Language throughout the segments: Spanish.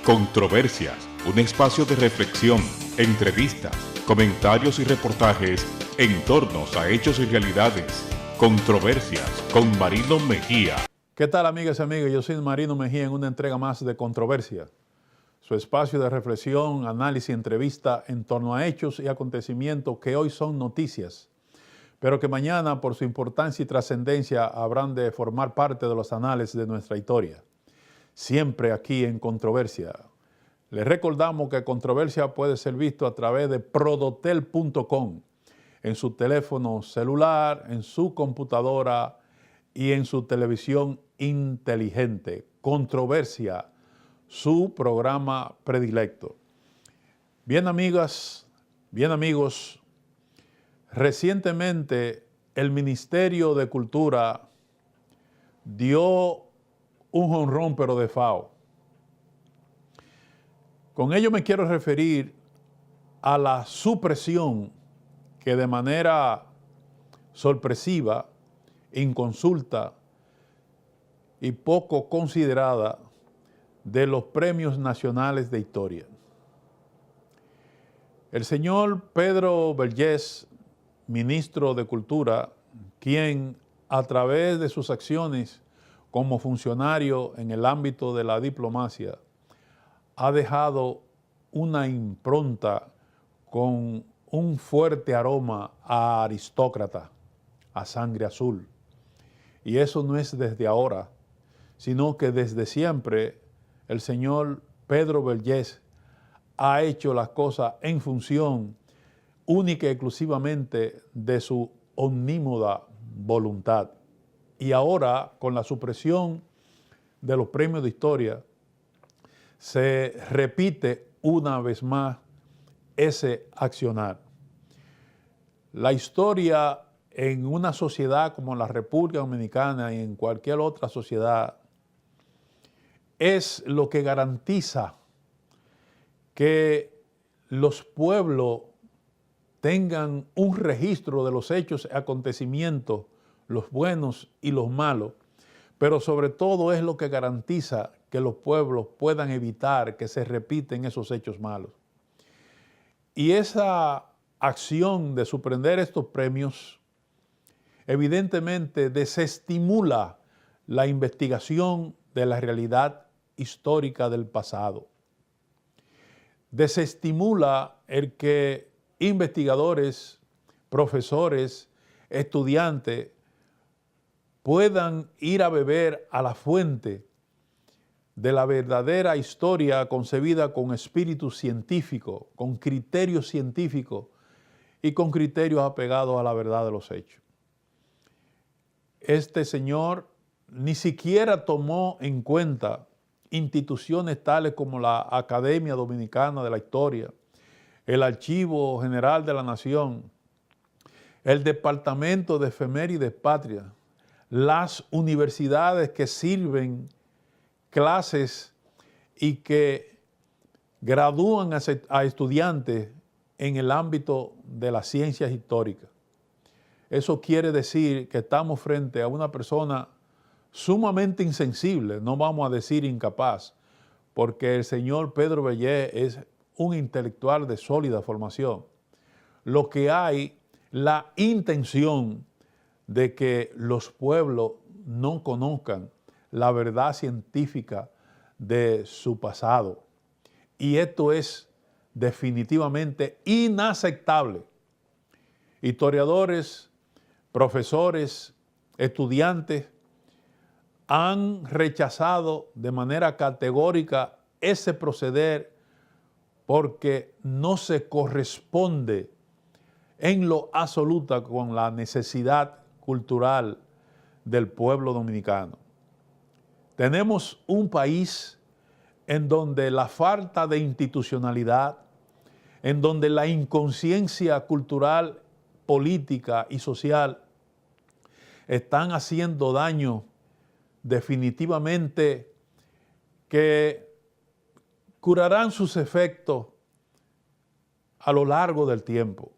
Controversias, un espacio de reflexión, entrevistas, comentarios y reportajes en torno a hechos y realidades. Controversias con Marino Mejía. ¿Qué tal, amigas y amigos? Yo soy Marino Mejía en una entrega más de Controversia, su espacio de reflexión, análisis y entrevista en torno a hechos y acontecimientos que hoy son noticias, pero que mañana, por su importancia y trascendencia, habrán de formar parte de los anales de nuestra historia. Siempre aquí en Controversia. Les recordamos que Controversia puede ser visto a través de prodotel.com, en su teléfono celular, en su computadora y en su televisión inteligente. Controversia, su programa predilecto. Bien, amigas, bien, amigos, recientemente el Ministerio de Cultura dio un jonrón pero de FAO. Con ello me quiero referir a la supresión que de manera sorpresiva, inconsulta y poco considerada de los premios nacionales de historia. El señor Pedro Vergés, ministro de Cultura, quien a través de sus acciones como funcionario en el ámbito de la diplomacia, ha dejado una impronta con un fuerte aroma a aristócrata, a sangre azul. Y eso no es desde ahora, sino que desde siempre el señor Pedro Vergés ha hecho las cosas en función única y exclusivamente de su omnímoda voluntad. Y ahora, con la supresión de los premios de historia, se repite una vez más ese accionar. La historia en una sociedad como la República Dominicana y en cualquier otra sociedad es lo que garantiza que los pueblos tengan un registro de los hechos y acontecimientos, los buenos y los malos, pero sobre todo es lo que garantiza que los pueblos puedan evitar que se repiten esos hechos malos. Y esa acción de suspender estos premios evidentemente desestimula la investigación de la realidad histórica del pasado. Desestimula el que investigadores, profesores, estudiantes puedan ir a beber a la fuente de la verdadera historia concebida con espíritu científico, con criterios científicos y con criterios apegados a la verdad de los hechos. Este señor ni siquiera tomó en cuenta instituciones tales como la Academia Dominicana de la Historia, el Archivo General de la Nación, el Departamento de Efemérides Patria, las universidades que sirven clases y que gradúan a estudiantes en el ámbito de las ciencias históricas. Eso quiere decir que estamos frente a una persona sumamente insensible, no vamos a decir incapaz, porque el señor Pedro Vergés es un intelectual de sólida formación. Lo que hay, la intención de que los pueblos no conozcan la verdad científica de su pasado. Y esto es definitivamente inaceptable. Historiadores, profesores, estudiantes han rechazado de manera categórica ese proceder porque no se corresponde en lo absoluto con la necesidad cultural del pueblo dominicano. Tenemos un país en donde la falta de institucionalidad, en donde la inconsciencia cultural, política y social están haciendo daño definitivamente que curarán sus efectos a lo largo del tiempo.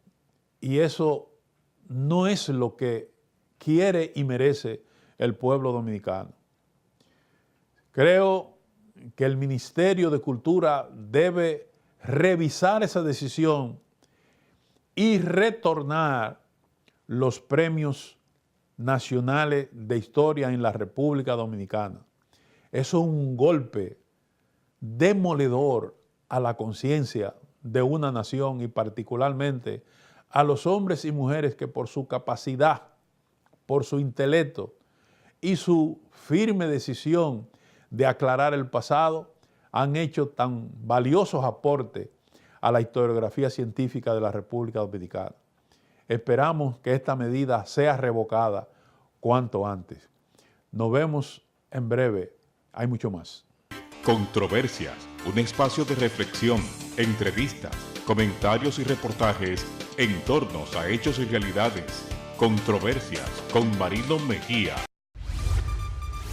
Y eso no es lo que quiere y merece el pueblo dominicano. Creo que el Ministerio de Cultura debe revisar esa decisión y retornar los premios nacionales de historia en la República Dominicana. Eso es un golpe demoledor a la conciencia de una nación y particularmente a los hombres y mujeres que por su capacidad, por su intelecto y su firme decisión de aclarar el pasado, han hecho tan valiosos aportes a la historiografía científica de la República Dominicana. Esperamos que esta medida sea revocada cuanto antes. Nos vemos en breve. Hay mucho más. Controversias, un espacio de reflexión, entrevistas, comentarios y reportajes en torno a hechos y realidades. Controversias con Marino Mejía.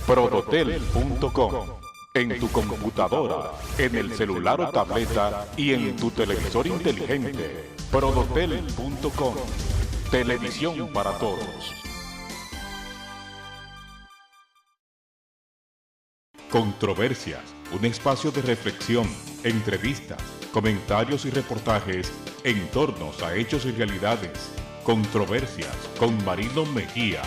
Prodotel.com. En tu computadora, en el celular o tableta y en tu televisor inteligente. Prodotel.com. Televisión para todos. Controversias, un espacio de reflexión, entrevistas, comentarios y reportajes en torno a hechos y realidades. Controversias con Marino Mejía.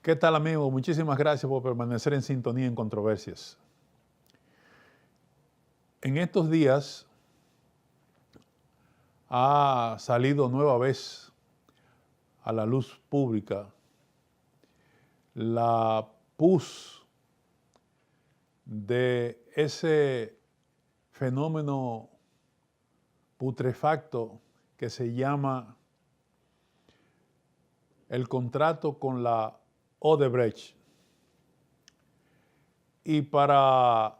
¿Qué tal, amigos? Muchísimas gracias por permanecer en sintonía en Controversias. En estos días ha salido nueva vez a la luz pública la pus de ese fenómeno putrefacto que se llama el contrato con la Odebrecht. Y para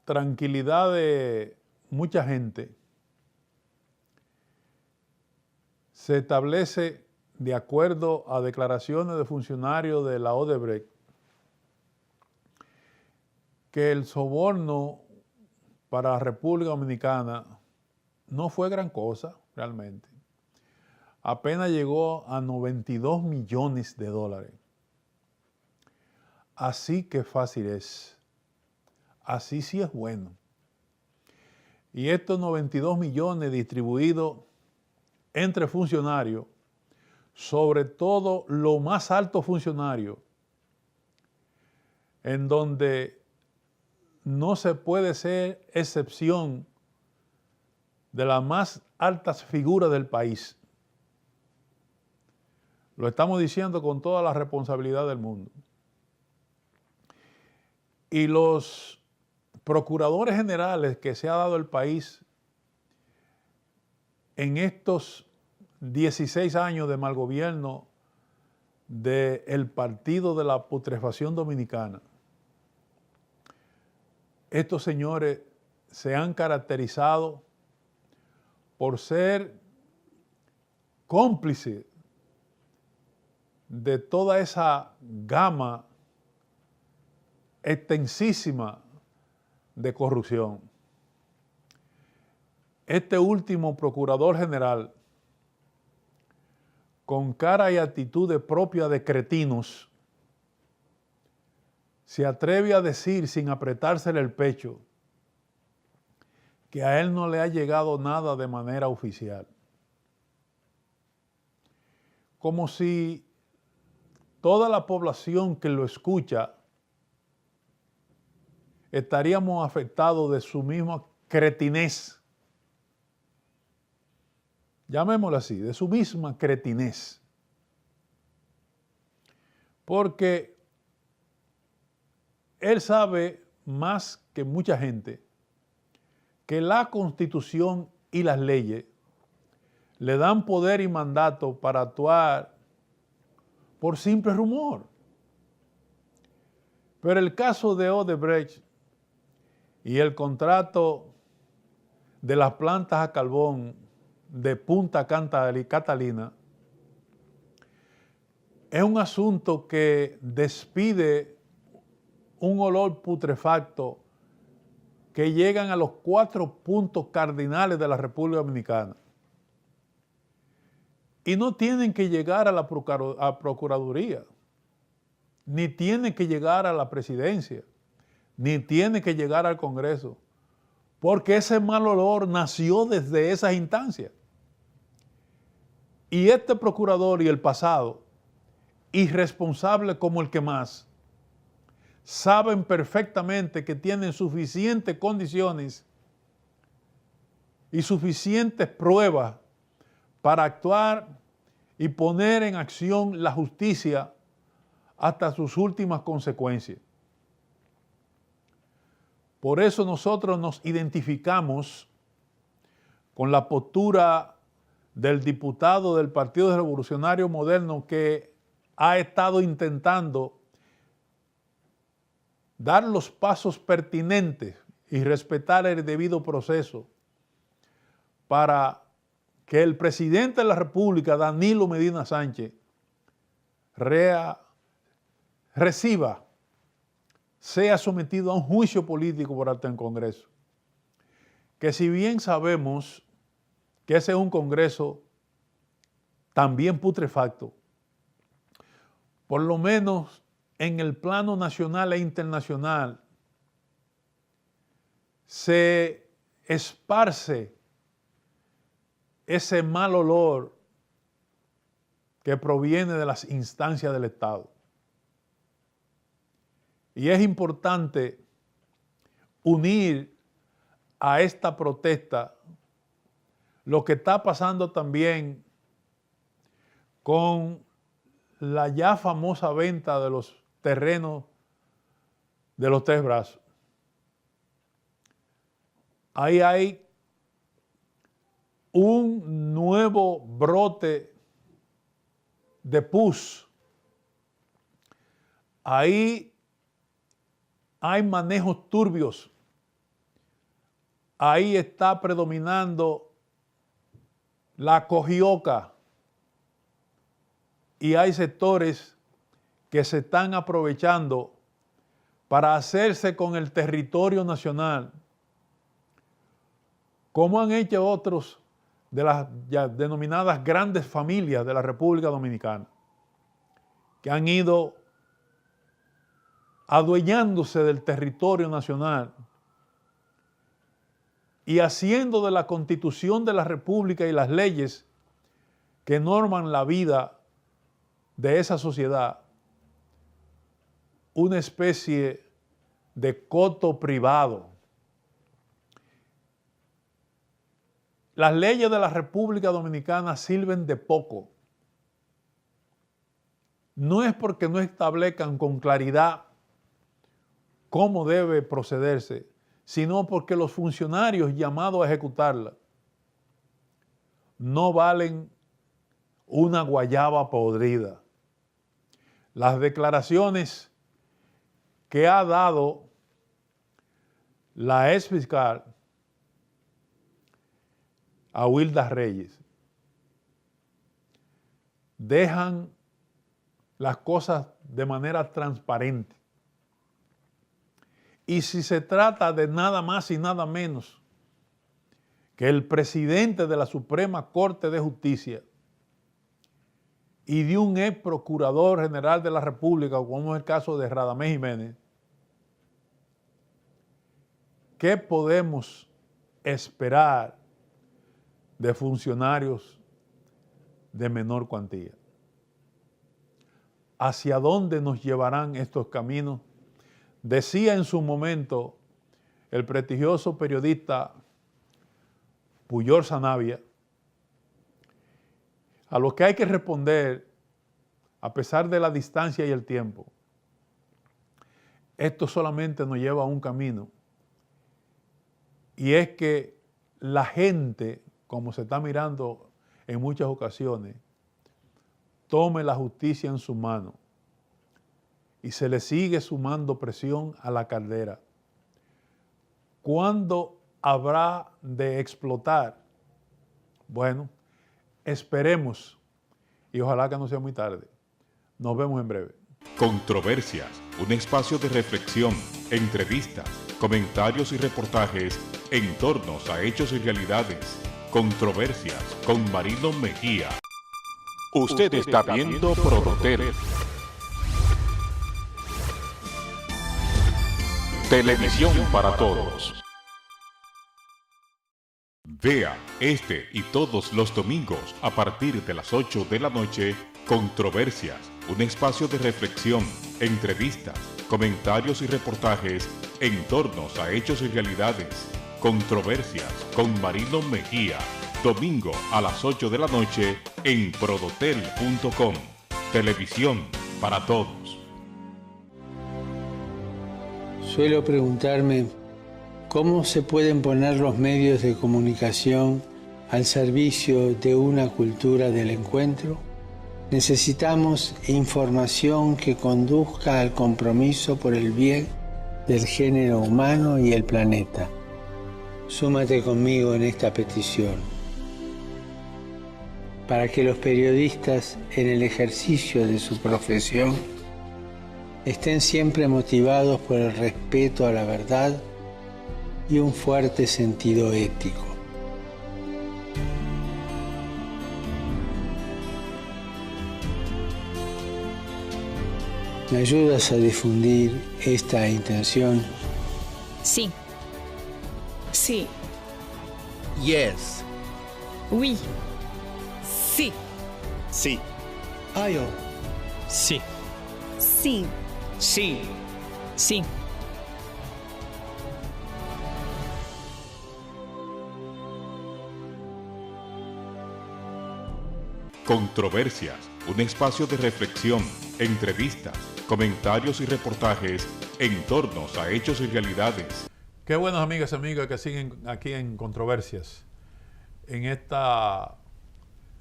tranquilidad de mucha gente, se establece, de acuerdo a declaraciones de funcionarios de la Odebrecht, que el soborno para la República Dominicana no fue gran cosa realmente. Apenas llegó a 92 millones de dólares. Así que fácil es. Así sí es bueno. Y estos 92 millones distribuidos entre funcionarios, sobre todo los más altos funcionarios, en donde no se puede ser excepción de las más altas figuras del país. Lo estamos diciendo con toda la responsabilidad del mundo. Y los procuradores generales que se ha dado el país en estos 16 años de mal gobierno del Partido de la Putrefacción Dominicana, estos señores se han caracterizado por ser cómplices de toda esa gama extensísima de corrupción. Este último procurador general, con cara y actitudes propias de cretinos, se atreve a decir sin apretársele el pecho que a él no le ha llegado nada de manera oficial. Como si toda la población que lo escucha estaríamos afectados de su misma cretinez. Llamémoslo así, de su misma cretinez. Porque él sabe más que mucha gente que la Constitución y las leyes le dan poder y mandato para actuar por simple rumor. Pero el caso de Odebrecht y el contrato de las plantas a carbón de Punta Catalina es un asunto que despide un olor putrefacto que llegan a los 4 puntos cardinales de la República Dominicana. Y no tienen que llegar a la Procuraduría, ni tienen que llegar a la presidencia. ni tiene que llegar al Congreso, porque ese mal olor nació desde esas instancias. Y este procurador y el pasado, irresponsable como el que más, saben perfectamente que tienen suficientes condiciones y suficientes pruebas para actuar y poner en acción la justicia hasta sus últimas consecuencias. Por eso nosotros nos identificamos con la postura del diputado del Partido Revolucionario Moderno que ha estado intentando dar los pasos pertinentes y respetar el debido proceso para que el presidente de la República, Danilo Medina Sánchez, sea sometido a un juicio político por acto en Congreso. Que si bien sabemos que ese es un Congreso también putrefacto, por lo menos en el plano nacional e internacional se esparce ese mal olor que proviene de las instancias del Estado. Y es importante unir a esta protesta lo que está pasando también con la ya famosa venta de los terrenos de los Tres Brazos. Ahí hay un nuevo brote de pus. Ahí hay manejos turbios. Ahí está predominando la cogioca. Y hay sectores que se están aprovechando para hacerse con el territorio nacional, como han hecho otros de las ya denominadas grandes familias de la República Dominicana, que han ido adueñándose del territorio nacional y haciendo de la Constitución de la República y las leyes que norman la vida de esa sociedad una especie de coto privado. Las leyes de la República Dominicana sirven de poco. No es porque no establezcan con claridad cómo debe procederse, sino porque los funcionarios llamados a ejecutarla no valen una guayaba podrida. Las declaraciones que ha dado la ex fiscal Awilda Reyes dejan las cosas de manera transparente. Y si se trata de nada más y nada menos que el presidente de la Suprema Corte de Justicia y de un ex procurador general de la República, como es el caso de Radamés Jiménez, ¿qué podemos esperar de funcionarios de menor cuantía? ¿Hacia dónde nos llevarán estos caminos? Decía en su momento el prestigioso periodista Puyol Sanabia, a lo que hay que responder, a pesar de la distancia y el tiempo, esto solamente nos lleva a un camino, y es que la gente, como se está mirando en muchas ocasiones, tome la justicia en su mano y se le sigue sumando presión a la caldera. ¿Cuándo habrá de explotar? Bueno, esperemos y ojalá que no sea muy tarde. Nos vemos en breve. Controversias, un espacio de reflexión, entrevistas, comentarios y reportajes en torno a hechos y realidades. Controversias con Marino Mejía. Usted está viendo ProDoter. Televisión para Todos. Vea este y todos los domingos a partir de las 8 de la noche, Controversias, un espacio de reflexión, entrevistas, comentarios y reportajes en torno a hechos y realidades. Controversias con Marino Mejía, domingo a las 8 de la noche en prodotel.com. Televisión para Todos. Suelo preguntarme cómo se pueden poner los medios de comunicación al servicio de una cultura del encuentro. Necesitamos información que conduzca al compromiso por el bien del género humano y el planeta. Súmate conmigo en esta petición, para que los periodistas en el ejercicio de su profesión estén siempre motivados por el respeto a la verdad y un fuerte sentido ético. ¿Me ayudas a difundir esta intención? Sí. Sí. Yes. Oui. Sí. Sí. Ayo. Sí. Sí. Sí. Sí. Controversias, un espacio de reflexión, entrevistas, comentarios y reportajes en torno a hechos y realidades. Qué buenos amigas y amigos que siguen aquí en Controversias. En esta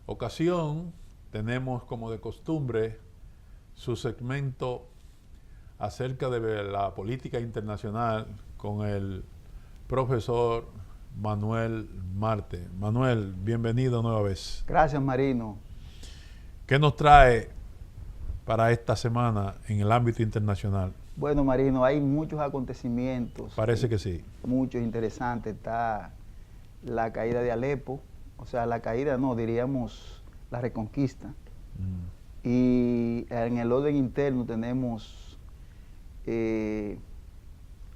ocasión tenemos, como de costumbre, su segmento acerca de la política internacional con el profesor Manuel Marte. Manuel, bienvenido nueva vez. Gracias, Marino. ¿Qué nos trae para esta semana en el ámbito internacional? Bueno, Marino, hay muchos acontecimientos. Parece que sí. Muchos interesantes. Está la caída de Alepo, o sea, la caída, no, diríamos la reconquista. Y en el orden interno tenemos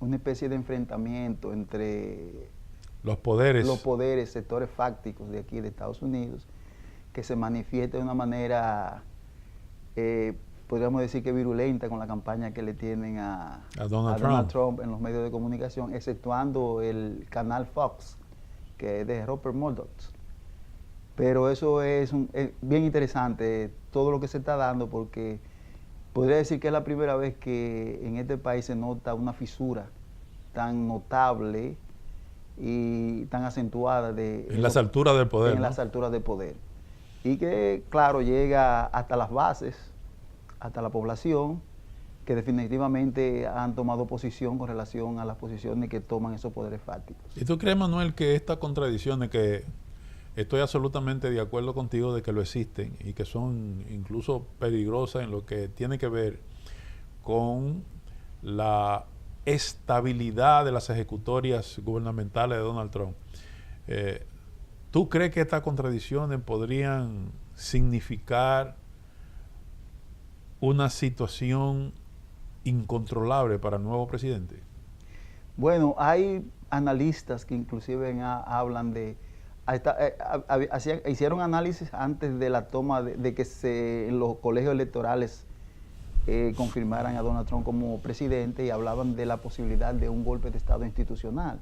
una especie de enfrentamiento entre los poderes, sectores fácticos de aquí de Estados Unidos, que se manifiesta de una manera, podríamos decir que virulenta, con la campaña que le tienen a Donald Trump en los medios de comunicación, exceptuando el canal Fox, que es de Rupert Murdoch. Pero eso es bien interesante, todo lo que se está dando, porque podría decir que es la primera vez que en este país se nota una fisura tan notable y tan acentuada en las alturas del poder. En las alturas del poder. Y que, claro, llega hasta las bases, hasta la población, que definitivamente han tomado posición con relación a las posiciones que toman esos poderes fácticos. ¿Y tú crees, Manuel, que estas contradicciones, que estoy absolutamente de acuerdo contigo de que lo existen y que son incluso peligrosas en lo que tiene que ver con la estabilidad de las ejecutorias gubernamentales de Donald Trump, ¿tú crees que estas contradicciones podrían significar una situación incontrolable para el nuevo presidente? Bueno, hay analistas que inclusive hablan de... hicieron análisis antes de la toma de que en los colegios electorales confirmaran a Donald Trump como presidente, y hablaban de la posibilidad de un golpe de Estado institucional.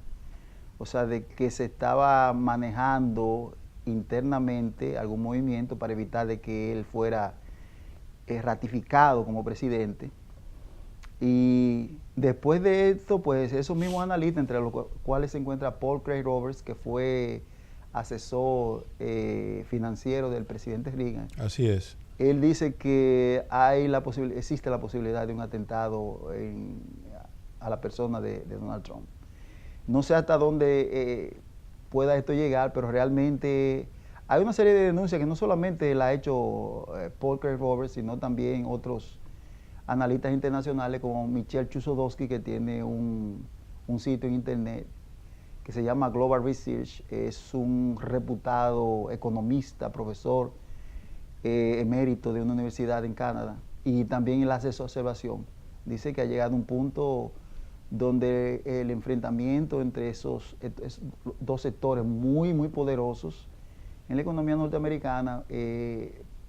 O sea, de que se estaba manejando internamente algún movimiento para evitar de que él fuera ratificado como presidente. Y después de esto, pues esos mismos analistas, entre los cuales se encuentra Paul Craig Roberts, que fue asesor financiero del presidente Reagan. Así es. Él dice que existe la posibilidad de un atentado a la persona de Donald Trump. No sé hasta dónde pueda esto llegar, pero realmente hay una serie de denuncias que no solamente la ha hecho Paul Craig Roberts, sino también otros analistas internacionales como Michel Chossudovsky, que tiene un sitio en internet que se llama Global Research. Es un reputado economista, profesor emérito de una universidad en Canadá, y también él hace esa observación. Dice que ha llegado un punto donde el enfrentamiento entre esos dos sectores muy, muy poderosos en la economía norteamericana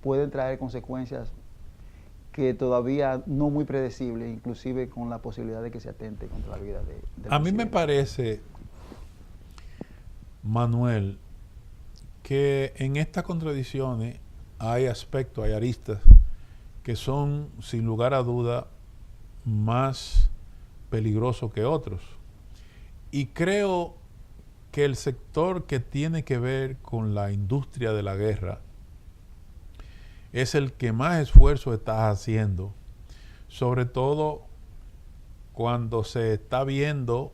pueden traer consecuencias que todavía no muy predecibles, inclusive con la posibilidad de que se atente contra la vida del A mí me presidente. parece, Manuel, que en estas contradicciones hay aspectos, hay aristas que son, sin lugar a duda, más peligrosos que otros. Y creo que el sector que tiene que ver con la industria de la guerra es el que más esfuerzo está haciendo, sobre todo cuando se está viendo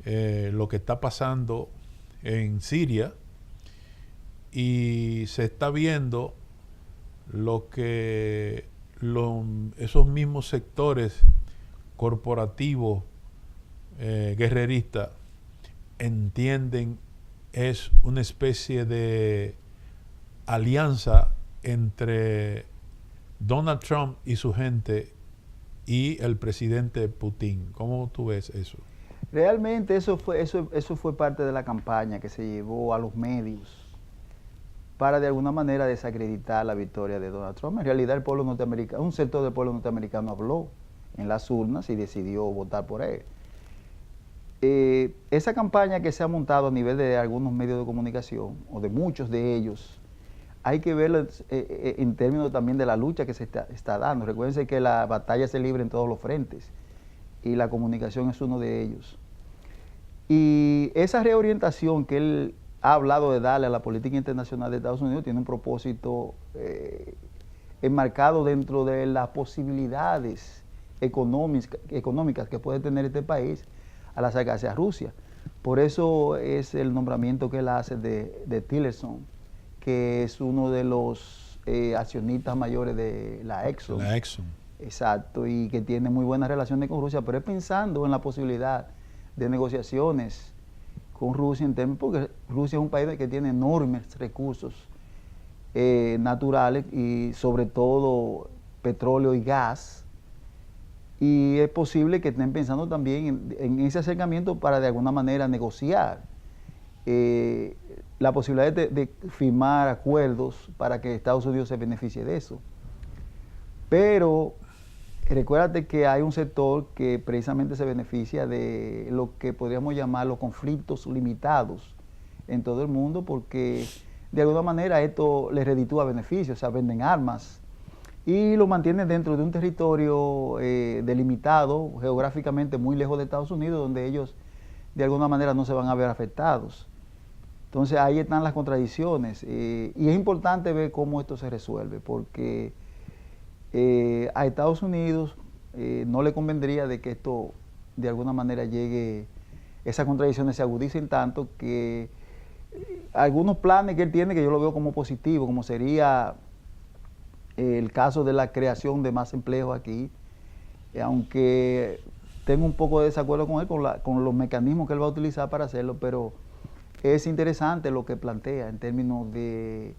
lo que está pasando en Siria y se está viendo lo que esos mismos sectores corporativos guerreristas entienden es una especie de alianza entre Donald Trump y su gente y el presidente Putin. ¿Cómo tú ves eso? Realmente eso fue parte de la campaña que se llevó a los medios para de alguna manera desacreditar la victoria de Donald Trump. En realidad el pueblo norteamericano, un sector del pueblo norteamericano habló en las urnas y decidió votar por él. Esa campaña que se ha montado a nivel de algunos medios de comunicación, o de muchos de ellos, hay que verlo en términos también de la lucha que se está dando. Recuérdense que la batalla se libra en todos los frentes y la comunicación es uno de ellos. Y esa reorientación que él ha hablado de darle a la política internacional de Estados Unidos tiene un propósito enmarcado dentro de las posibilidades económicas que puede tener este país al acercarse a Rusia. Por eso es el nombramiento que él hace de Tillerson, que es uno de los accionistas mayores de la Exxon. La Exxon. Exacto, y que tiene muy buenas relaciones con Rusia, pero es pensando en la posibilidad de negociaciones con Rusia, porque Rusia es un país que tiene enormes recursos naturales y sobre todo petróleo y gas, y es posible que estén pensando también en ese acercamiento para de alguna manera negociar la posibilidad de firmar acuerdos para que Estados Unidos se beneficie de eso. Pero recuérdate que hay un sector que precisamente se beneficia de lo que podríamos llamar los conflictos limitados en todo el mundo, porque de alguna manera esto les reditúa beneficios, o sea, venden armas y lo mantienen dentro de un territorio delimitado, geográficamente muy lejos de Estados Unidos, donde ellos de alguna manera no se van a ver afectados. Entonces ahí están las contradicciones y es importante ver cómo esto se resuelve, porque a Estados Unidos no le convendría de que esto de alguna manera llegue, esas contradicciones se agudicen tanto que algunos planes que él tiene, que yo lo veo como positivo, como sería el caso de la creación de más empleos aquí, aunque tengo un poco de desacuerdo con él, con los mecanismos que él va a utilizar para hacerlo, pero es interesante lo que plantea en términos de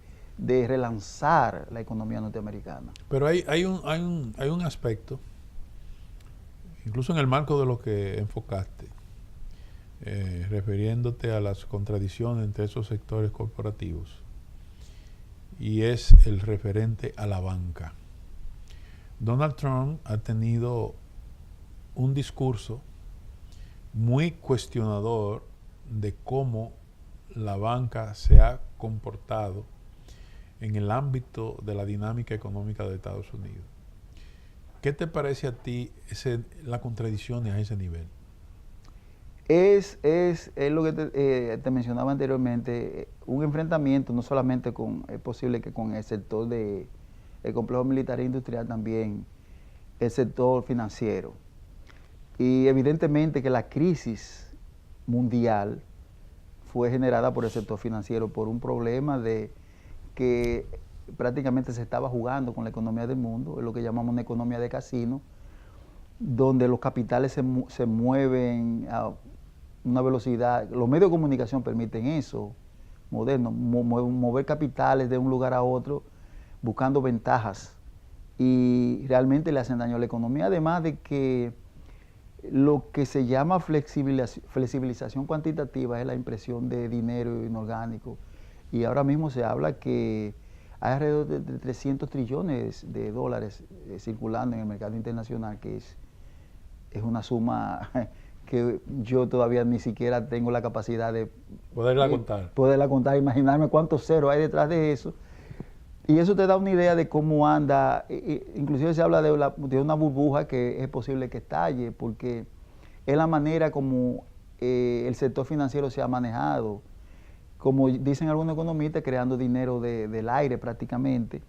relanzar la economía norteamericana. Pero hay un aspecto, incluso en el marco de lo que enfocaste, refiriéndote a las contradicciones entre esos sectores corporativos, y es el referente a la banca. Donald Trump ha tenido un discurso muy cuestionador de cómo la banca se ha comportado en el ámbito de la dinámica económica de Estados Unidos. ¿Qué te parece a ti la contradicción a ese nivel? Es lo que te mencionaba anteriormente, un enfrentamiento no solamente es posible que con el sector del complejo militar e industrial, también el sector financiero. Y evidentemente que la crisis mundial fue generada por el sector financiero, por un problema de que prácticamente se estaba jugando con la economía del mundo, es lo que llamamos una economía de casino, donde los capitales se mueven a una velocidad, los medios de comunicación permiten eso, modernos, mover capitales de un lugar a otro buscando ventajas y realmente le hacen daño a la economía, además de que Lo que se llama flexibilización cuantitativa es la impresión de dinero inorgánico. Y ahora mismo se habla que hay alrededor de 300 trillones de dólares circulando en el mercado internacional, que es una suma que yo todavía ni siquiera tengo la capacidad de poderla contar, imaginarme cuántos ceros hay detrás de eso. Y eso te da una idea de cómo anda. Inclusive se habla de una burbuja que es posible que estalle, porque es la manera como el sector financiero se ha manejado, como dicen algunos economistas, creando dinero del aire prácticamente,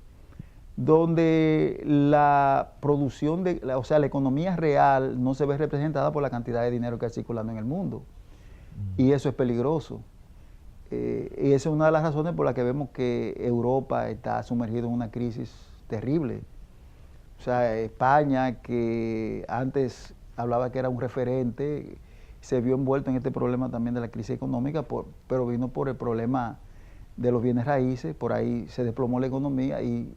donde la producción, o sea, la economía real no se ve representada por la cantidad de dinero que hay circulando en el mundo. Y eso es peligroso. Y esa es una de las razones por las que vemos que Europa está sumergido en una crisis terrible. O sea, España, que antes hablaba que era un referente, se vio envuelto en este problema también de la crisis económica, pero vino por el problema de los bienes raíces. Por ahí se desplomó la economía y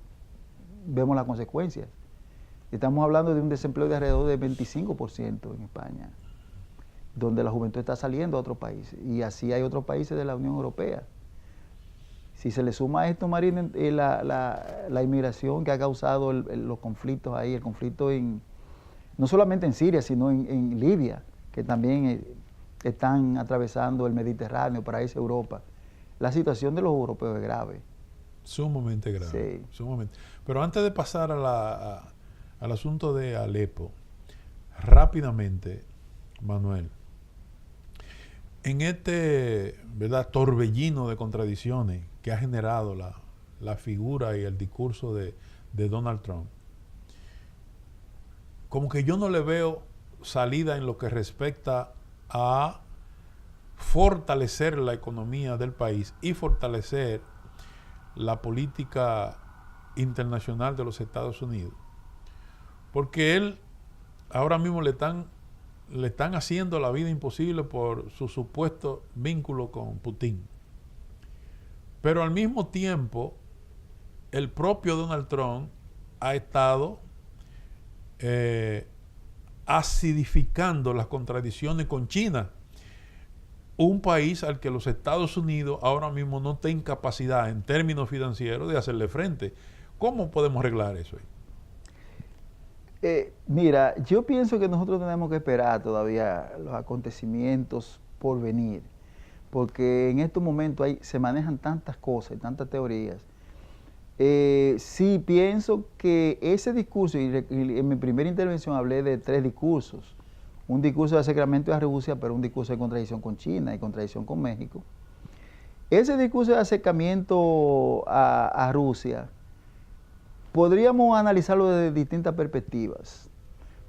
vemos las consecuencias. Estamos hablando de un desempleo de alrededor del 25% en España, donde la juventud está saliendo a otros países, y así hay otros países de la Unión Europea. Si se le suma a esto, Marina, la inmigración que ha causado los conflictos ahí, el conflicto no solamente en Siria, sino en Libia, que también están atravesando el Mediterráneo para irse a Europa. La situación de los europeos es grave. Sumamente grave. Sí. Sumamente. Pero antes de pasar al asunto de Alepo, rápidamente, Manuel, en este, ¿verdad?, torbellino de contradicciones que ha generado la figura y el discurso de Donald Trump, como que yo no le veo salida en lo que respecta a fortalecer la economía del país y fortalecer la política internacional de los Estados Unidos. Porque él ahora mismo le están haciendo la vida imposible por su supuesto vínculo con Putin. Pero al mismo tiempo, el propio Donald Trump ha estado acidificando las contradicciones con China, un país al que los Estados Unidos ahora mismo no tienen capacidad en términos financieros de hacerle frente. ¿Cómo podemos arreglar eso ahí? Mira, yo pienso que nosotros tenemos que esperar todavía los acontecimientos por venir, porque en estos momentos se manejan tantas cosas y tantas teorías. Sí pienso que ese discurso, y en mi primera intervención hablé de 3 discursos, un discurso de acercamiento a Rusia, pero un discurso de contradicción con China y contradicción con México. Ese discurso de acercamiento a Rusia, podríamos analizarlo desde distintas perspectivas,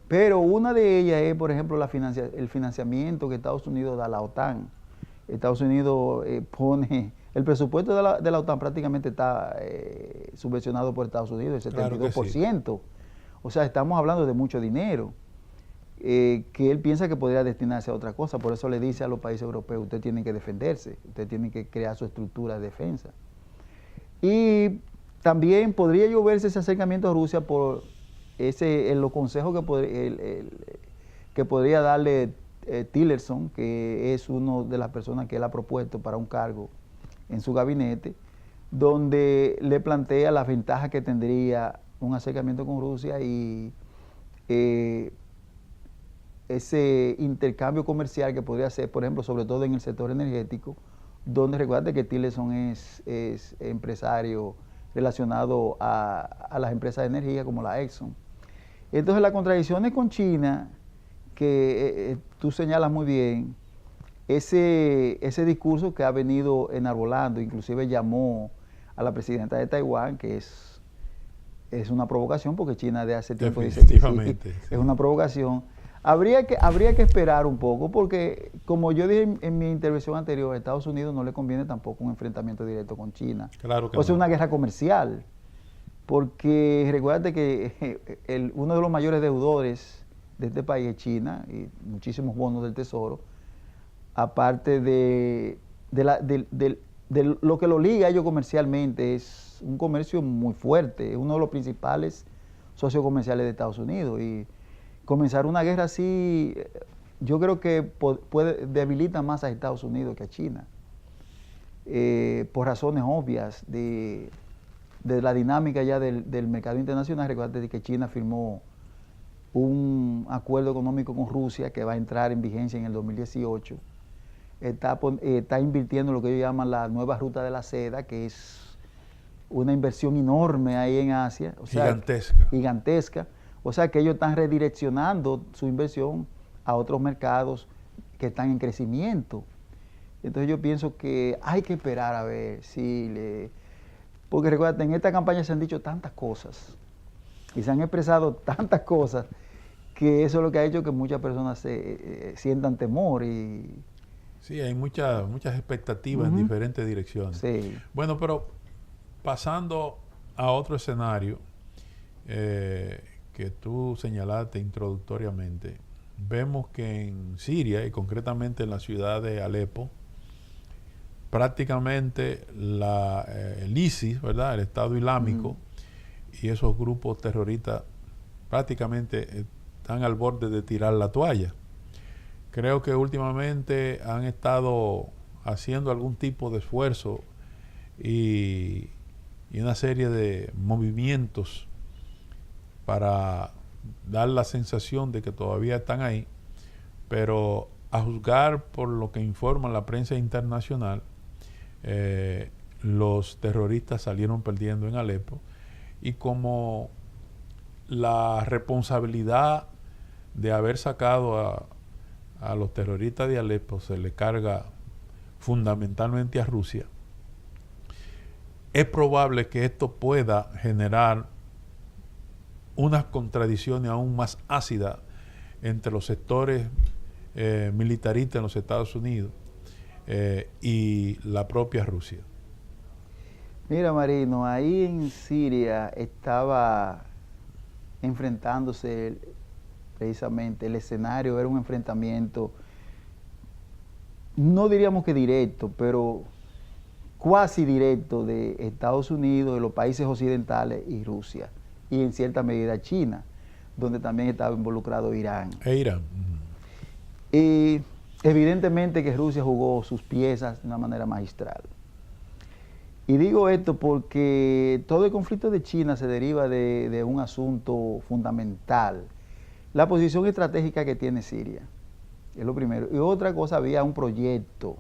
pero una de ellas es, por ejemplo, el financiamiento que Estados Unidos da a la OTAN. Estados Unidos pone, el presupuesto de la OTAN prácticamente está subvencionado por Estados Unidos, el 72%. Claro, sí. O sea, estamos hablando de mucho dinero, que él piensa que podría destinarse a otra cosa. Por eso le dice a los países europeos, ustedes tienen que defenderse, ustedes tienen que crear su estructura de defensa. Y también podría yo verse ese acercamiento a Rusia por los consejos que podría darle Tillerson, que es una de las personas que él ha propuesto para un cargo en su gabinete, donde le plantea las ventajas que tendría un acercamiento con Rusia y ese intercambio comercial que podría hacer, por ejemplo, sobre todo en el sector energético, donde recuerda que Tillerson es empresario relacionado a las empresas de energía como la Exxon. Entonces las contradicciones con China, que tú señalas muy bien, ese discurso que ha venido enarbolando, inclusive llamó a la presidenta de Taiwán, que es una provocación, porque China de hace tiempo dice que sí, es una provocación. Habría que esperar un poco, porque como yo dije en mi intervención anterior, a Estados Unidos no le conviene tampoco un enfrentamiento directo con China. Claro que o sea, una guerra comercial. Porque recuérdate que uno de los mayores deudores de este país es China, y muchísimos bonos del Tesoro, aparte de lo que lo liga a ellos comercialmente, es un comercio muy fuerte, es uno de los principales socios comerciales de Estados Unidos. Y comenzar una guerra así, yo creo que debilita más a Estados Unidos que a China, por razones obvias de la dinámica ya del mercado internacional. Recuerda que China firmó un acuerdo económico con Rusia que va a entrar en vigencia en el 2018. Está invirtiendo en lo que ellos llaman la nueva ruta de la seda, que es una inversión enorme ahí en Asia. O sea, gigantesca. Gigantesca. O sea que ellos están redireccionando su inversión a otros mercados que están en crecimiento. Entonces yo pienso que hay que esperar a ver si porque recuerda, en esta campaña se han dicho tantas cosas y se han expresado tantas cosas que eso es lo que ha hecho que muchas personas sientan temor y... Sí, hay muchas expectativas en diferentes direcciones. Sí. Bueno, pero pasando a otro escenario que tú señalaste introductoriamente, vemos que en Siria y concretamente en la ciudad de Alepo, prácticamente el ISIS, ¿verdad?, el Estado Islámico y esos grupos terroristas prácticamente están al borde de tirar la toalla. Creo que últimamente han estado haciendo algún tipo de esfuerzo y una serie de movimientos para dar la sensación de que todavía están ahí, pero a juzgar por lo que informa la prensa internacional, los terroristas salieron perdiendo en Alepo, y como la responsabilidad de haber sacado a los terroristas de Alepo se le carga fundamentalmente a Rusia, es probable que esto pueda generar unas contradicciones aún más ácidas entre los sectores militaristas en los Estados Unidos y la propia Rusia. Mira, Marino, ahí en Siria estaba enfrentándose precisamente, el escenario era un enfrentamiento, no diríamos que directo, pero cuasi directo de Estados Unidos, de los países occidentales y Rusia, y en cierta medida China, donde también estaba involucrado Irán. Irán. Y evidentemente que Rusia jugó sus piezas de una manera magistral. Y digo esto porque todo el conflicto de China se deriva de un asunto fundamental, la posición estratégica que tiene Siria, es lo primero. Y otra cosa, había un proyecto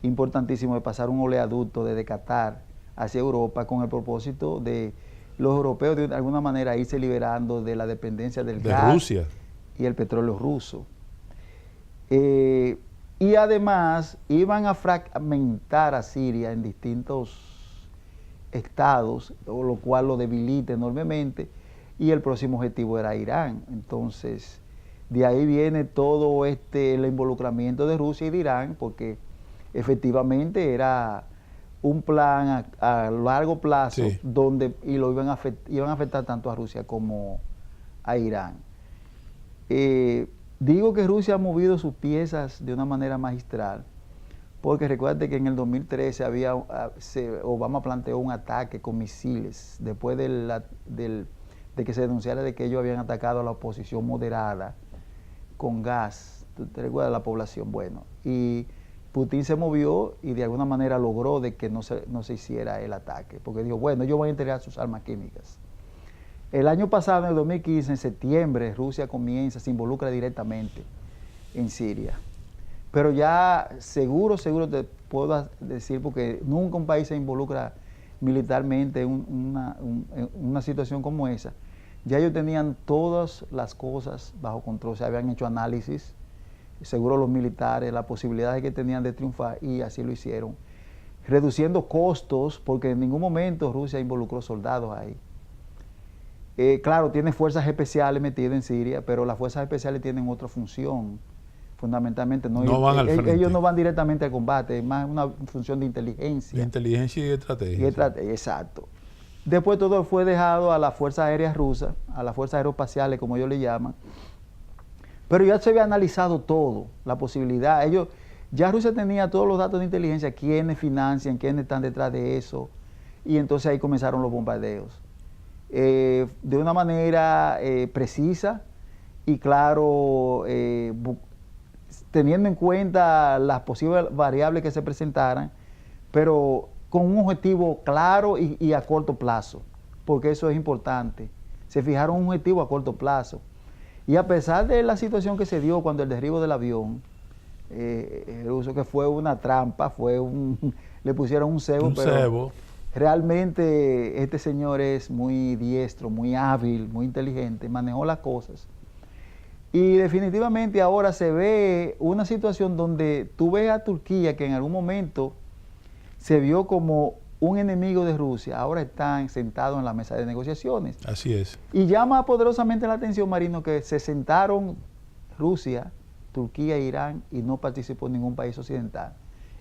importantísimo de pasar un oleoducto desde Qatar hacia Europa con el propósito de los europeos de alguna manera irse liberando de la dependencia del gas Rusia y el petróleo ruso. Y además iban a fragmentar a Siria en distintos estados, lo cual lo debilita enormemente, y el próximo objetivo era Irán. Entonces, de ahí viene todo el involucramiento de Rusia y de Irán, porque efectivamente era un plan a largo plazo, sí, donde iban a afectar tanto a Rusia como a Irán. Digo que Rusia ha movido sus piezas de una manera magistral, porque recuerde que en el 2013 Obama planteó un ataque con misiles, después de que se denunciara de que ellos habían atacado a la oposición moderada con gas. ¿Tú te recuerdas la población? Bueno, y Putin se movió y de alguna manera logró de que no se hiciera el ataque, porque dijo, bueno, ellos van a entregar sus armas químicas. El año pasado, en el 2015, en septiembre, Rusia se involucra directamente en Siria. Pero ya seguro te puedo decir, porque nunca un país se involucra militarmente en una situación como esa. Ya ellos tenían todas las cosas bajo control, se habían hecho análisis, seguro los militares, las posibilidades que tenían de triunfar, y así lo hicieron, reduciendo costos, porque en ningún momento Rusia involucró soldados ahí. Claro, tiene fuerzas especiales metidas en Siria, pero las fuerzas especiales tienen otra función, fundamentalmente. No van al frente. Ellos no van directamente al combate, es más una función de inteligencia. De inteligencia y estrategia. Exacto. Después todo fue dejado a las fuerzas aéreas rusas, a las fuerzas aeroespaciales, como ellos le llaman. Pero ya se había analizado todo, la posibilidad. Ya Rusia tenía todos los datos de inteligencia, quiénes financian, quiénes están detrás de eso, y entonces ahí comenzaron los bombardeos. De una manera precisa y claro, teniendo en cuenta las posibles variables que se presentaran, pero con un objetivo claro y a corto plazo, porque eso es importante. Se fijaron un objetivo a corto plazo. Y a pesar de la situación que se dio cuando el derribo del avión, ruso, que fue una trampa, le pusieron un cebo, pero realmente este señor es muy diestro, muy hábil, muy inteligente, manejó las cosas. Y definitivamente ahora se ve una situación donde tú ves a Turquía, que en algún momento se vio como un enemigo de Rusia, ahora están sentados en la mesa de negociaciones. Así es. Y llama poderosamente la atención, Marino, que se sentaron Rusia, Turquía e Irán y no participó ningún país occidental.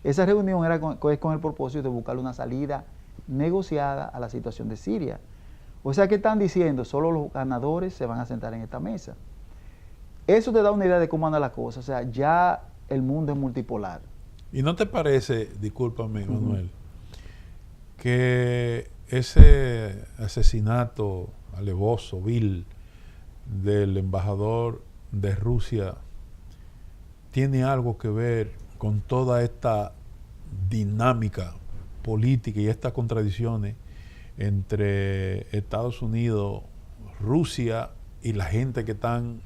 Esa reunión era con el propósito de buscar una salida negociada a la situación de Siria. O sea, ¿qué están diciendo? Solo los ganadores se van a sentar en esta mesa. Eso te da una idea de cómo anda la cosa. O sea, ya el mundo es multipolar. ¿Y no te parece, discúlpame, Manuel, que ese asesinato alevoso, vil, del embajador de Rusia tiene algo que ver con toda esta dinámica política y estas contradicciones entre Estados Unidos, Rusia y la gente que están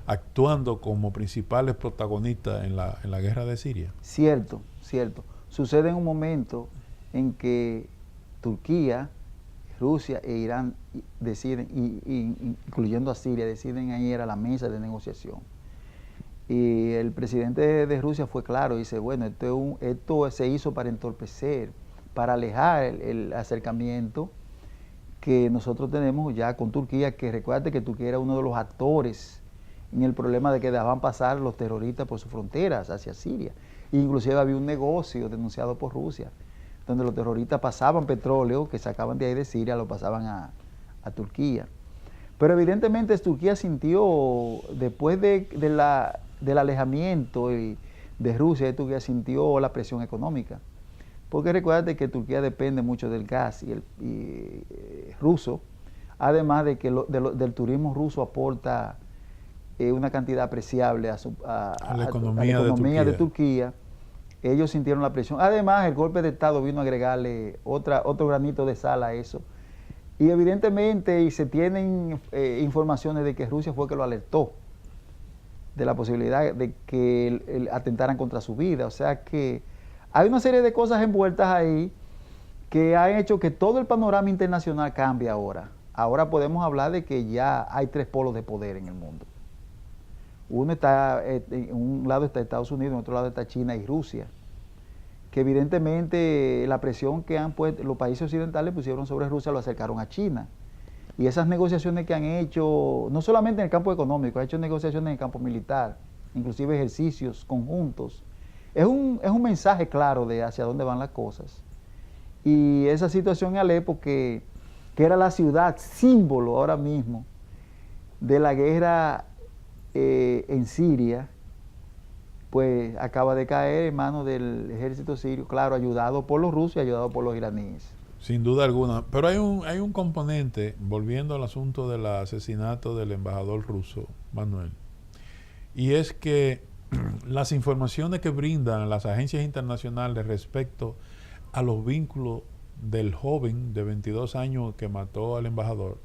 actuando como principales protagonistas en la guerra de Siria? Cierto, cierto. Sucede en un momento en que Turquía, Rusia e Irán deciden, incluyendo a Siria, deciden ir a la mesa de negociación. Y el presidente de Rusia fue claro, dice, bueno, esto se hizo para entorpecer, para alejar el acercamiento que nosotros tenemos ya con Turquía, que recuerde que Turquía era uno de los actores en el problema de que dejaban pasar los terroristas por sus fronteras hacia Siria. Inclusive había un negocio denunciado por Rusia, donde los terroristas pasaban petróleo que sacaban de ahí de Siria, lo pasaban a Turquía. Pero evidentemente Turquía sintió, después del alejamiento de Rusia, Turquía sintió la presión económica. Porque recuerda que Turquía depende mucho del gas ruso, además de que del turismo ruso aporta una cantidad apreciable a la economía de Turquía. Ellos sintieron la presión. Además, el golpe de Estado vino a agregarle otro granito de sal a eso. Y evidentemente se tienen informaciones de que Rusia fue que lo alertó de la posibilidad de que atentaran contra su vida. O sea que hay una serie de cosas envueltas ahí que han hecho que todo el panorama internacional cambie ahora. Ahora podemos hablar de que ya hay 3 polos de poder en el mundo. Uno está, en un lado está Estados Unidos, en otro lado está China y Rusia, que evidentemente la presión que han puesto los países occidentales pusieron sobre Rusia lo acercaron a China. Y esas negociaciones que han hecho, no solamente en el campo económico, han hecho negociaciones en el campo militar, inclusive ejercicios conjuntos. Es un mensaje claro de hacia dónde van las cosas. Y esa situación en Alepo, que era la ciudad símbolo ahora mismo de la guerra en Siria, pues acaba de caer en manos del ejército sirio, claro, ayudado por los rusos y ayudado por los iraníes. Sin duda alguna, pero hay un componente, volviendo al asunto del asesinato del embajador ruso, Manuel, y es que las informaciones que brindan las agencias internacionales respecto a los vínculos del joven de 22 años que mató al embajador,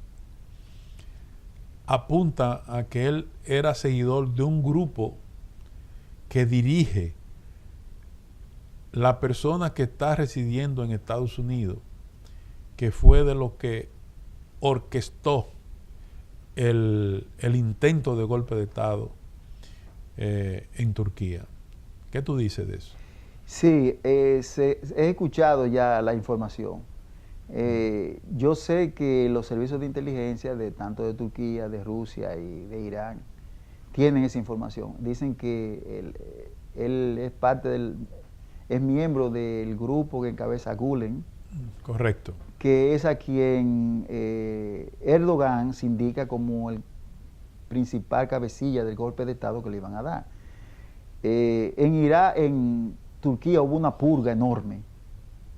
apunta a que él era seguidor de un grupo que dirige la persona que está residiendo en Estados Unidos, que fue de lo que orquestó el intento de golpe de Estado en Turquía. ¿Qué tú dices de eso? Sí, he escuchado ya la información. Yo sé que los servicios de inteligencia de tanto de Turquía, de Rusia y de Irán tienen esa información. Dicen que él es es miembro del grupo que encabeza Gülen. Correcto. Que es a quien Erdogan se indica como el principal cabecilla del golpe de Estado que le iban a dar. En Turquía hubo una purga enorme.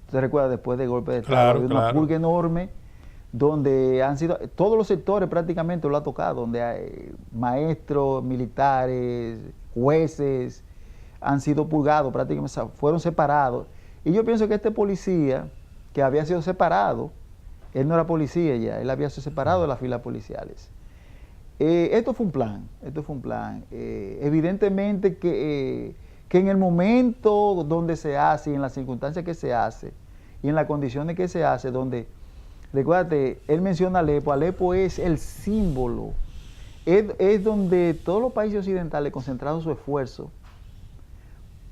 ¿Usted recuerda después del golpe de Estado? Había una purga enorme donde han sido, todos los sectores prácticamente lo ha tocado, donde hay maestros, militares, jueces, han sido purgados, prácticamente fueron separados. Y yo pienso que este policía, que había sido separado, él no era policía ya, él había sido separado de las filas policiales. Esto fue un plan, evidentemente que en el momento donde se hace, y en las circunstancias que se hace, y en las condiciones que se hace, donde, recuérdate, él menciona Alepo es el símbolo, es donde todos los países occidentales concentraron su esfuerzo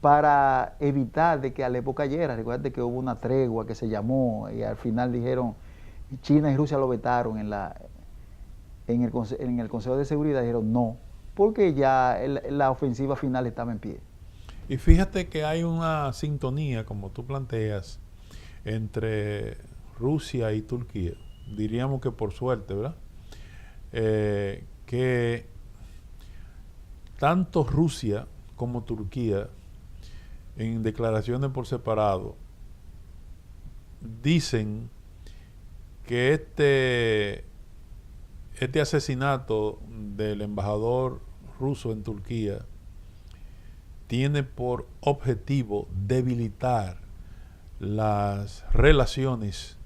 para evitar de que Alepo cayera. Recuérdate que hubo una tregua que se llamó, y al final dijeron, China y Rusia lo vetaron en el Consejo de Seguridad, dijeron no, porque ya la ofensiva final estaba en pie. Y fíjate que hay una sintonía, como tú planteas, entre Rusia y Turquía. Diríamos que por suerte, ¿verdad? Que tanto Rusia como Turquía, en declaraciones por separado, dicen que este asesinato del embajador ruso en Turquía tiene por objetivo debilitar las relaciones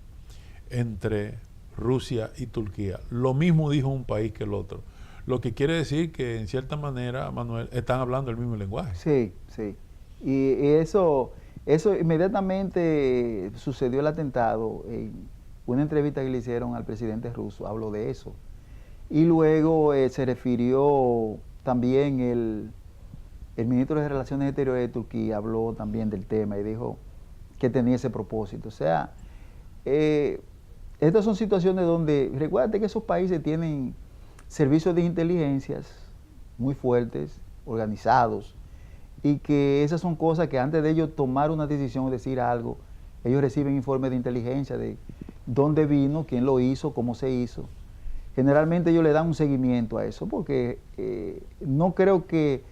entre Rusia y Turquía. Lo mismo dijo un país que el otro. Lo que quiere decir que, en cierta manera, Manuel, están hablando el mismo lenguaje. Sí, sí. Y eso inmediatamente sucedió el atentado. En una entrevista que le hicieron al presidente ruso, habló de eso. Y luego se refirió también el ministro de Relaciones Exteriores de Turquía, habló también del tema y dijo que tenía ese propósito. O sea, estas son situaciones donde, recuérdate que esos países tienen servicios de inteligencias muy fuertes, organizados, y que esas son cosas que antes de ellos tomar una decisión o decir algo, ellos reciben informes de inteligencia de dónde vino, quién lo hizo, cómo se hizo. Generalmente ellos le dan un seguimiento a eso, porque no creo que...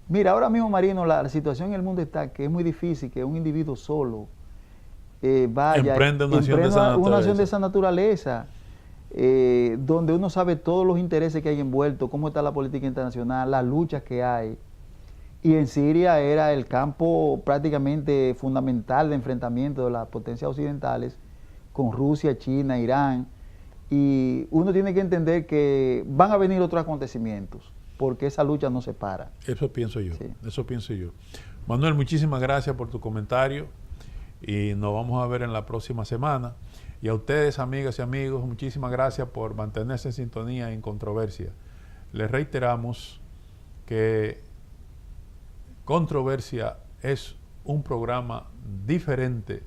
Mira, ahora mismo, Marino, la situación en el mundo está que es muy difícil que un individuo solo emprenda una acción de esa naturaleza, donde uno sabe todos los intereses que hay envueltos, cómo está la política internacional, las luchas que hay. Y en Siria era el campo prácticamente fundamental de enfrentamiento de las potencias occidentales con Rusia, China, Irán. Y uno tiene que entender que van a venir otros acontecimientos, porque esa lucha no se para. Eso pienso yo, sí. Eso pienso yo. Manuel, muchísimas gracias por tu comentario y nos vamos a ver en la próxima semana. Y a ustedes, amigas y amigos, muchísimas gracias por mantenerse en sintonía en Controversia. Les reiteramos que Controversia es un programa diferente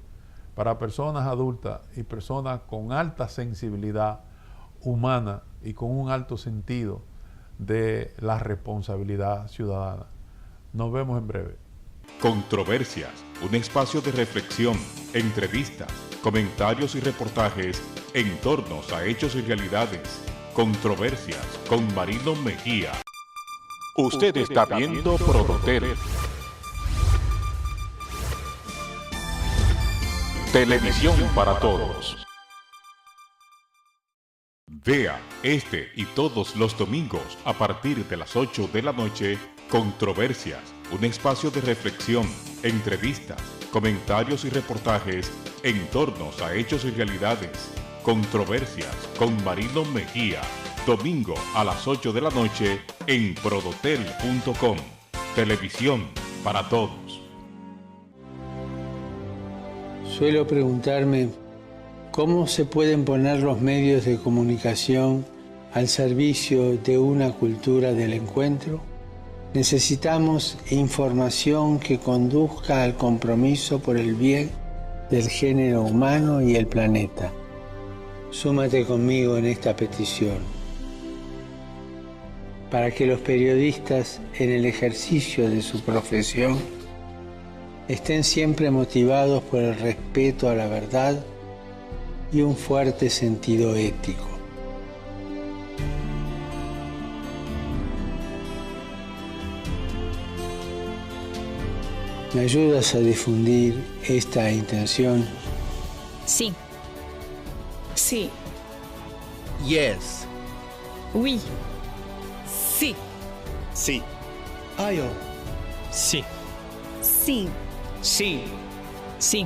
para personas adultas y personas con alta sensibilidad humana y con un alto sentido de la responsabilidad ciudadana. Nos vemos en breve. Controversias, un espacio de reflexión, entrevistas, comentarios y reportajes en torno a hechos y realidades. Controversias con Marino Mejía. Usted está viendo Prodotel. Televisión para todos. Vea este y todos los domingos a partir de las 8 de la noche Controversias, un espacio de reflexión, entrevistas, comentarios y reportajes en torno a hechos y realidades. Controversias con Marino Mejía, domingo a las 8 de la noche en prodotel.com. Televisión para todos. Suelo preguntarme cómo se pueden poner los medios de comunicación al servicio de una cultura del encuentro. Necesitamos información que conduzca al compromiso por el bien del género humano y el planeta. Súmate conmigo en esta petición. Para que los periodistas, en el ejercicio de su profesión, estén siempre motivados por el respeto a la verdad y un fuerte sentido ético. ¿Me ayudas a difundir esta intención? Sí. Sí. Yes. Oui. Sí. Sí. Ayo. Sí. Sí. Sí. Sí.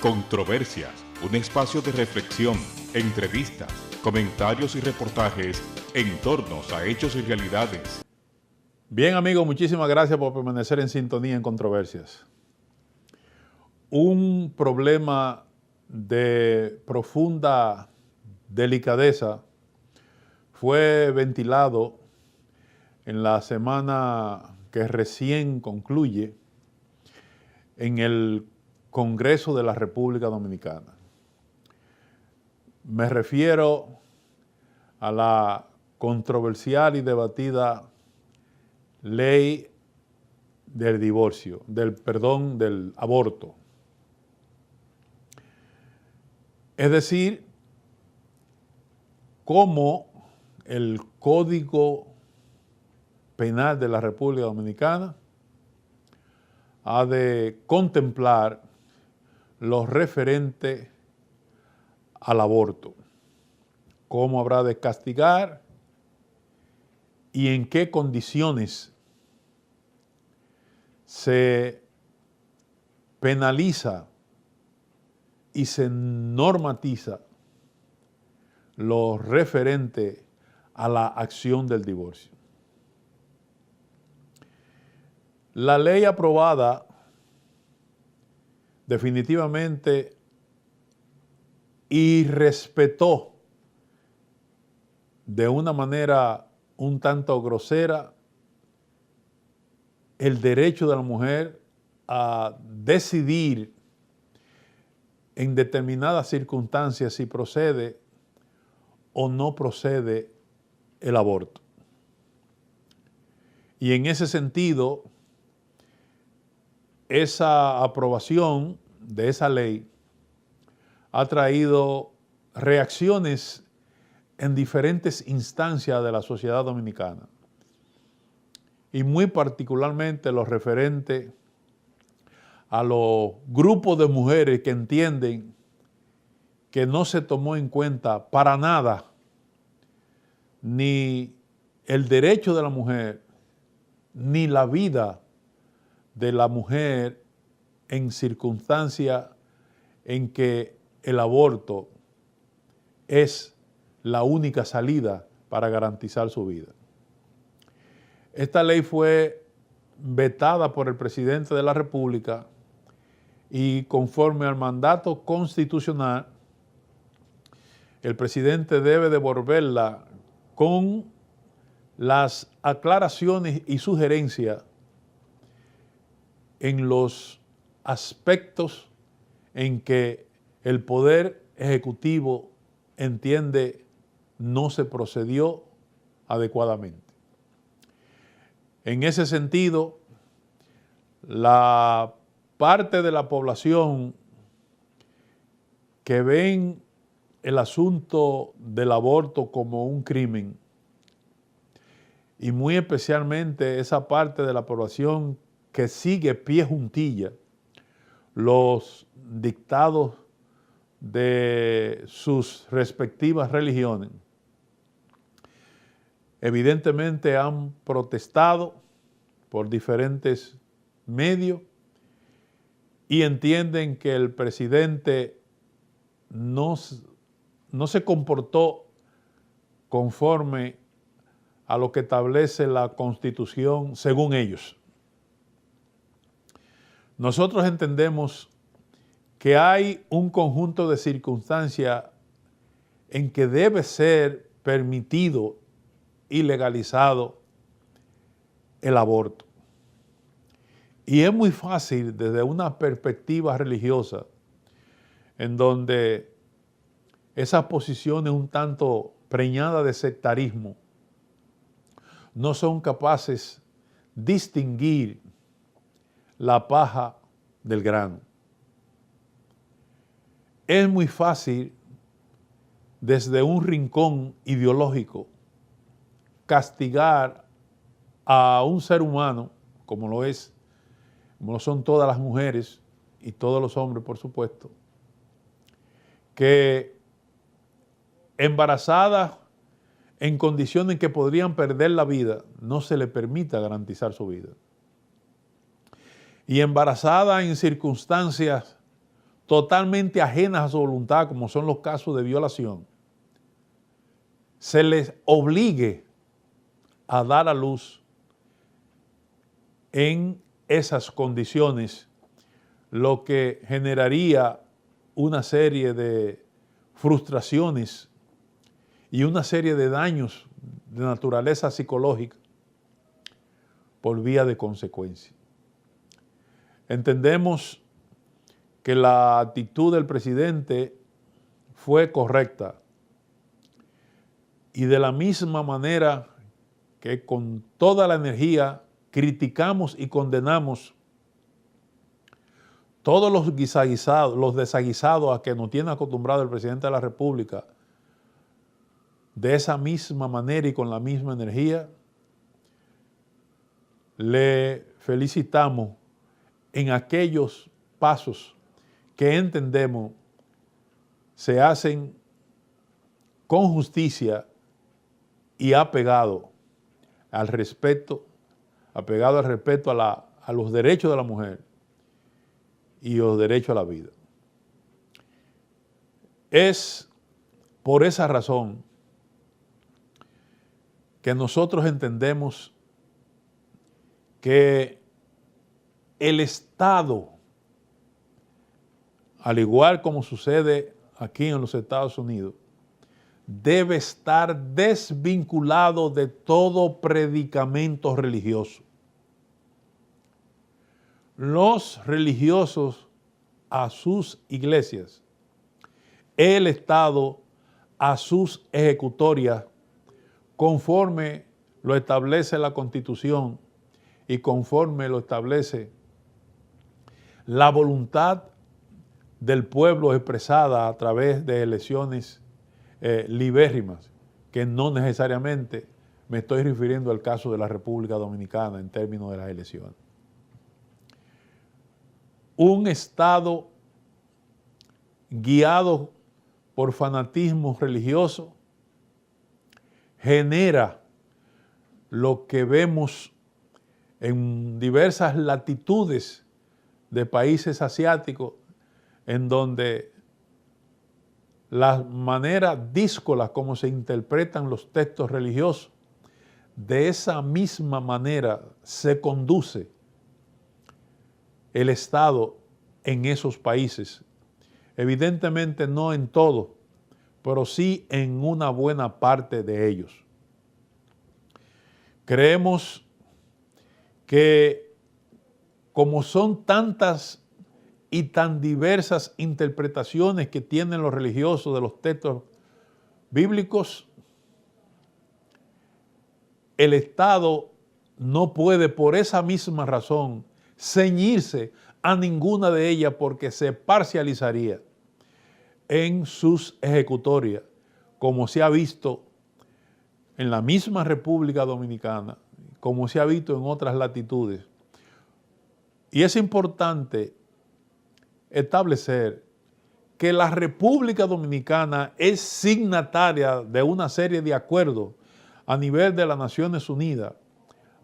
Controversias, un espacio de reflexión, entrevistas, comentarios y reportajes en torno a hechos y realidades. Bien, amigos, muchísimas gracias por permanecer en sintonía en Controversias. Un problema de profunda delicadeza fue ventilado en la semana que recién concluye en el Congreso de la República Dominicana. Me refiero a la controversial y debatida ley del divorcio, del aborto. Es decir, cómo el Código Penal de la República Dominicana ha de contemplar lo referente al aborto, cómo habrá de castigar y en qué condiciones se penaliza y se normatiza lo referente a la acción del divorcio. La ley aprobada definitivamente irrespetó de una manera un tanto grosera el derecho de la mujer a decidir en determinadas circunstancias si procede o no procede el aborto. Y en ese sentido, esa aprobación de esa ley ha traído reacciones en diferentes instancias de la sociedad dominicana y muy particularmente lo referente a los grupos de mujeres que entienden que no se tomó en cuenta para nada ni el derecho de la mujer ni la vida de la mujer en circunstancias en que el aborto es la única salida para garantizar su vida. Esta ley fue vetada por el presidente de la República y conforme al mandato constitucional, el presidente debe devolverla con las aclaraciones y sugerencias en los aspectos en que el Poder Ejecutivo entiende no se procedió adecuadamente. En ese sentido, la parte de la población que ven el asunto del aborto como un crimen, y muy especialmente esa parte de la población que sigue pie juntilla los dictados de sus respectivas religiones, evidentemente han protestado por diferentes medios y entienden que el presidente no se comportó conforme a lo que establece la Constitución según ellos. Nosotros entendemos que hay un conjunto de circunstancias en que debe ser permitido y legalizado el aborto. Y es muy fácil desde una perspectiva religiosa, en donde esas posiciones un tanto preñadas de sectarismo no son capaces de distinguir la paja del grano. Es muy fácil desde un rincón ideológico castigar a un ser humano, como lo es como lo son todas las mujeres y todos los hombres, por supuesto, que embarazadas en condiciones en que podrían perder la vida, no se le permita garantizar su vida. Y embarazadas en circunstancias totalmente ajenas a su voluntad, como son los casos de violación, se les obligue a dar a luz en esas condiciones, lo que generaría una serie de frustraciones y una serie de daños de naturaleza psicológica por vía de consecuencia. Entendemos que la actitud del presidente fue correcta y de la misma manera que con toda la energía criticamos y condenamos todos los desaguisados a que nos tiene acostumbrado el presidente de la República, de esa misma manera y con la misma energía, le felicitamos en aquellos pasos que entendemos se hacen con justicia y apegado al respeto a los derechos de la mujer y los derechos a la vida. Es por esa razón que nosotros entendemos que el Estado, al igual como sucede aquí en los Estados Unidos, debe estar desvinculado de todo predicamento religioso. Los religiosos a sus iglesias, el Estado a sus ejecutorias, conforme lo establece la Constitución y conforme lo establece la voluntad del pueblo expresada a través de elecciones libérrimas, que no necesariamente me estoy refiriendo al caso de la República Dominicana en términos de las elecciones. Un Estado guiado por fanatismo religioso genera lo que vemos en diversas latitudes de países asiáticos, en donde las maneras díscolas como se interpretan los textos religiosos, de esa misma manera se conduce el Estado en esos países. Evidentemente no en todo, pero sí en una buena parte de ellos. Creemos que como son tantas y tan diversas interpretaciones que tienen los religiosos de los textos bíblicos, el Estado no puede por esa misma razón ceñirse a ninguna de ellas porque se parcializaría en sus ejecutorias, como se ha visto en la misma República Dominicana, como se ha visto en otras latitudes. Y es importante establecer que la República Dominicana es signataria de una serie de acuerdos a nivel de las Naciones Unidas,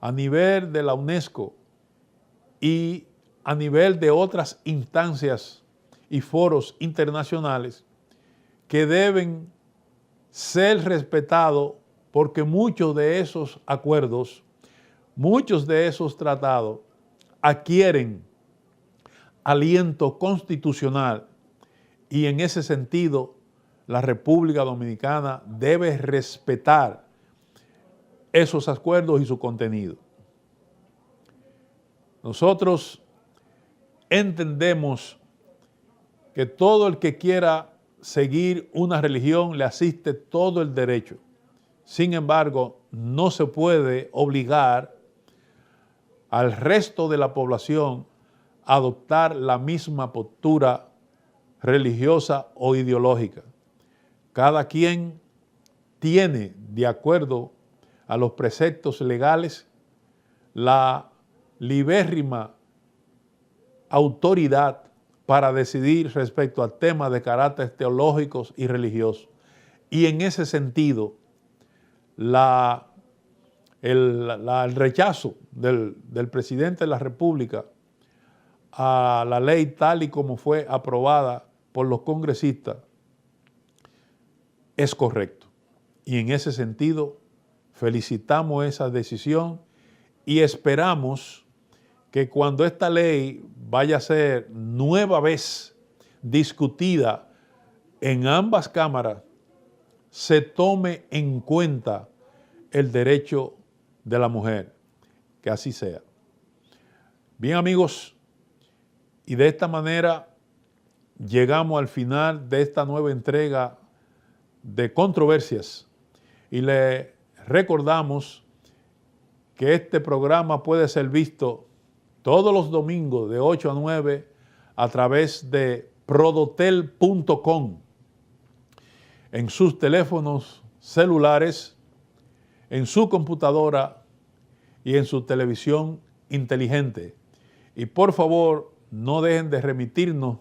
a nivel de la UNESCO y a nivel de otras instancias y foros internacionales que deben ser respetados, porque muchos de esos acuerdos, muchos de esos tratados adquieren aliento constitucional y en ese sentido la República Dominicana debe respetar esos acuerdos y su contenido. Nosotros entendemos que todo el que quiera seguir una religión le asiste todo el derecho. Sin embargo, no se puede obligar al resto de la población a adoptar la misma postura religiosa o ideológica. Cada quien tiene, de acuerdo a los preceptos legales, la libérrima autoridad para decidir respecto a temas de carácter teológicos y religiosos. Y en ese sentido, el rechazo del presidente de la República a la ley tal y como fue aprobada por los congresistas es correcto. Y en ese sentido, felicitamos esa decisión y esperamos que cuando esta ley vaya a ser nueva vez discutida en ambas cámaras, se tome en cuenta el derecho de la mujer, que así sea. Bien, amigos, y de esta manera llegamos al final de esta nueva entrega de Controversias y le recordamos que este programa puede ser visto todos los domingos de 8 a 9 a través de prodotel.com en sus teléfonos celulares, en su computadora y en su televisión inteligente. Y por favor, no dejen de remitirnos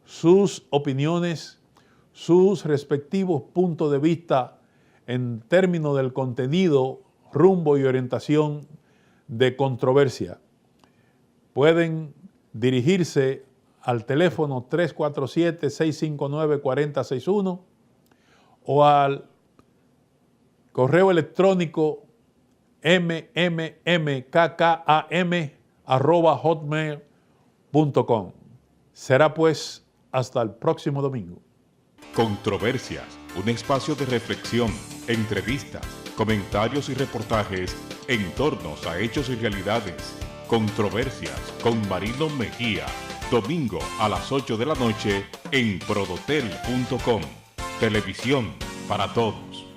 sus opiniones, sus respectivos puntos de vista en términos del contenido, rumbo y orientación de Controversia. Pueden dirigirse al teléfono 347-659-4061 o al correo electrónico mmmkkam@hotmail.com. Será pues hasta el próximo domingo. Controversias, un espacio de reflexión, entrevistas, comentarios y reportajes en torno a hechos y realidades. Controversias con Marino Mejía, domingo a las 8 de la noche en prodotel.com. Televisión para todos.